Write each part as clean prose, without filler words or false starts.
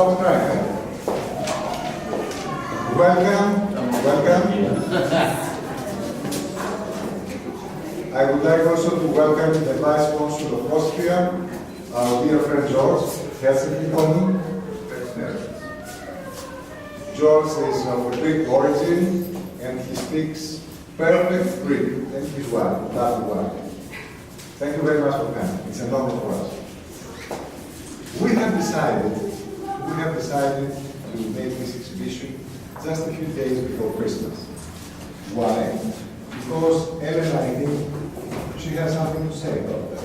stop trying. Welcome. I would like also to welcome the Vice Consul of Austria, our dear friend George. Herzlich willkommen. George is of Greek origin and he speaks perfect Greek. And his wife, lovely wife. Thank you very much for coming. It's an honor for us. We have decided to make this exhibition just a few days before Christmas. Why? Because Elena, I think, she has something to say about that.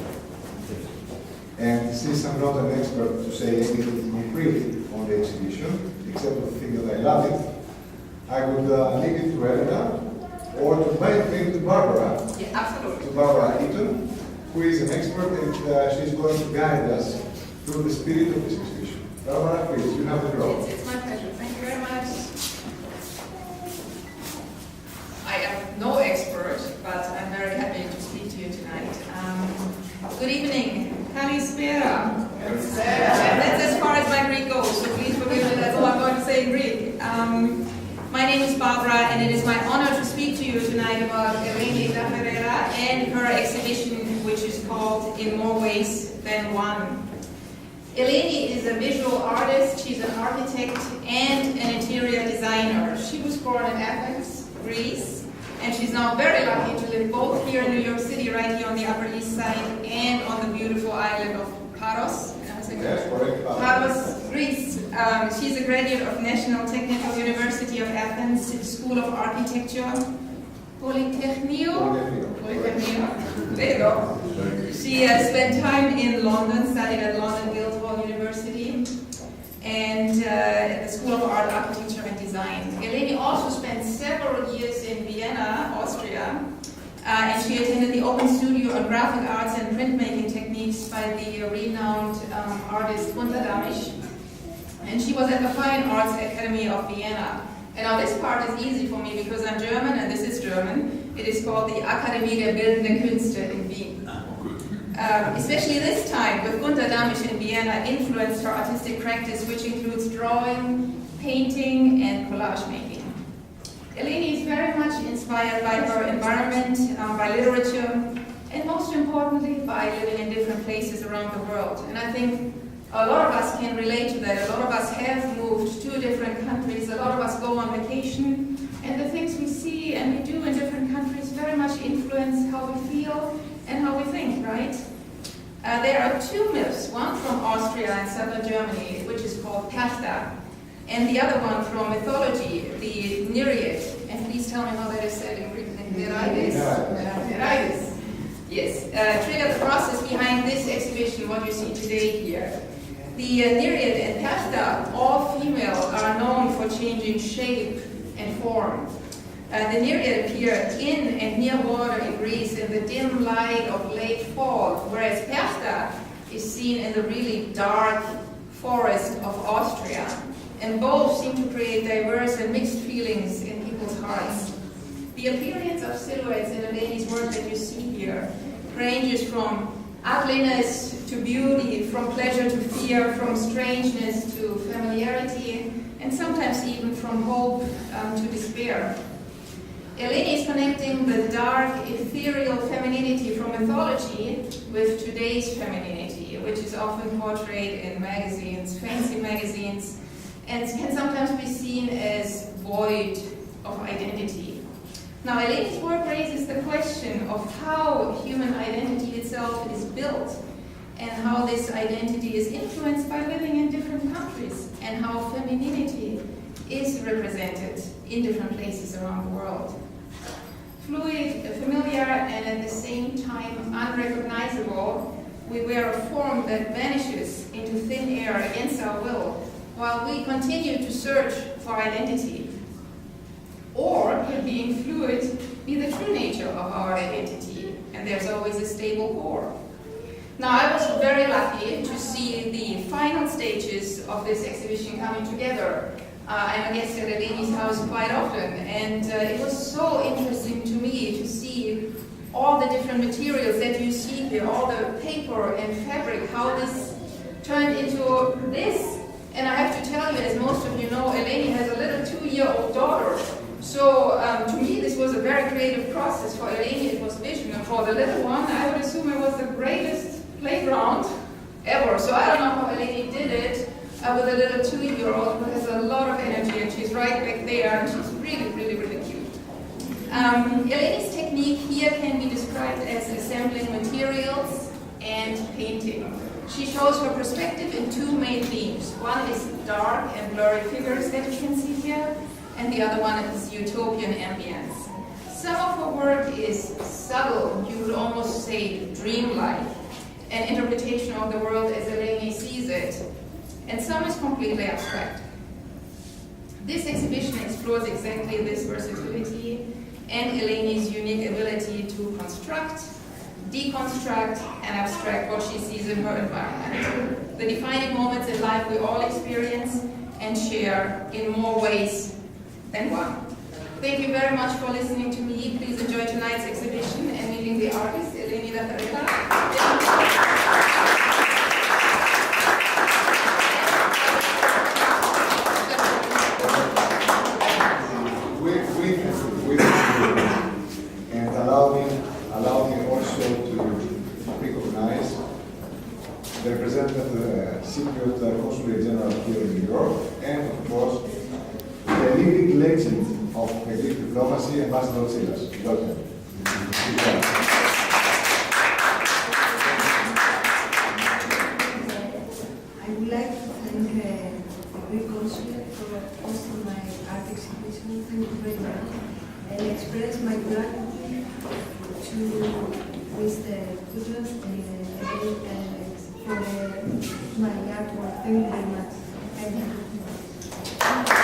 And since I'm not an expert to say anything concrete on the exhibition, except the thing that I love it, I would leave it to Elena, or to maybe to Barbara. Yeah, absolutely. To Barbara Eaton, who is an expert, and she's going to guide us through the spirit of this exhibition. Barbara, please, you have the floor. It's my pleasure. Thank you very much. I am no expert, but I'm very happy to speak to you tonight. Good evening. Kalispera. That's as far as my Greek goes, so please forgive me, that's all I'm going to say in Greek. My name is Barbara, and it is my honor to speak to you tonight about Eleni Ferreira and her exhibition, which is called In More Ways Than One. Eleni is a visual artist, she's an architect and an interior designer. She was born in Athens, Greece, and she's now very lucky to live both here in New York City, right here on the Upper East Side, and on the beautiful island of Paros. Yes, correct. Paros, Greece. She's a graduate of National Technical University of Athens, School of Architecture, Polytechnio. There you go. She spent time in London, studied at London Guildhall University, and at the School of Art, Architecture and Design. Eleni also spent several years in Vienna, Austria, and she attended the Open Studio on Graphic Arts and Printmaking Techniques by the renowned artist Gunter Damisch. And she was at the Fine Arts Academy of Vienna. And now this part is easy for me because I'm German and this is German. It is called the Akademie der Bildenden Künste in Wien. Especially this time with Gunter Damisch in Vienna influenced her artistic practice, which includes drawing, painting and collage making. Eleni is very much inspired by her environment, by literature, and most importantly by living in different places around the world. And I think a lot of us can relate to that. A lot of us have moved to different countries. A lot of us go on vacation. And the things we see and we do in different countries very much influence how we feel and how we think, right? There are two myths, one from Austria and southern Germany, which is called Pasta, and the other one from mythology, the Nereid. And please tell me how that is said in Greek. Nereidis. Yes, trigger the process behind this exhibition, what you see today here. The Nereid and Pasta, all female, are known for changing shape and form. The Nereid appear in and near water in Greece in the dim light of late fall, whereas Pasta is seen in the really dark forest of Austria. And both seem to create diverse and mixed feelings in people's hearts. The appearance of silhouettes in Eleni's work that you see here ranges from ugliness to beauty, from pleasure to fear, from strangeness to familiarity, and sometimes even from hope to despair. Eleni is connecting the dark, ethereal femininity from mythology with today's femininity, which is often portrayed in magazines, fancy magazines, and can sometimes be seen as void of identity. Now, Eleni's work raises the question of how human identity itself is built, and how this identity is influenced by living in different countries, and how femininity is represented in different places around the world. Fluid, familiar, and at the same time unrecognizable, we wear a form that vanishes into thin air against our will, while we continue to search for identity. Or could being fluid be the true nature of our identity, and there's always a stable core? Now, I was very lucky to see the final stages of this exhibition coming together. I'm a guest at Eleni's house quite often, and it was so interesting to me to see all the different materials that you see here, all the paper and fabric, how this turned into this, And I have to tell you, as most of you know, Eleni has a little 2-year-old daughter. So to me, this was a very creative process. For Eleni, it was vision. And for the little one, I would assume it was the greatest playground ever. So I don't know how Eleni did it with a little 2-year-old who has a lot of energy, and she's right back there, and she's really, really, really cute. Eleni's technique here can be described as assembling materials and painting. She shows her perspective in 2 main themes. One is dark and blurry figures that you can see here, and the other one is utopian ambience. Some of her work is subtle, you would almost say dreamlike, an interpretation of the world as Eleni sees it, and some is completely abstract. This exhibition explores exactly this versatility and Eleni's unique ability to construct, deconstruct, and abstract what she sees in her environment. The defining moments in life we all experience and share in more ways than one. Thank you very much for listening to me. Please enjoy tonight's exhibition and meeting the artist, Eleni Latarella. And allow me also to recognize the representative of the Cypriot Consulate General here in New York, and of course, the living legend of the Greek diplomacy, Ambassador Tsilas. Welcome. I would like to thank the Greek Consulate for hosting my art exhibition. Thank you very much. And express my gratitude to Mr. Kudros and for my artwork. Thank you very much. Thank you.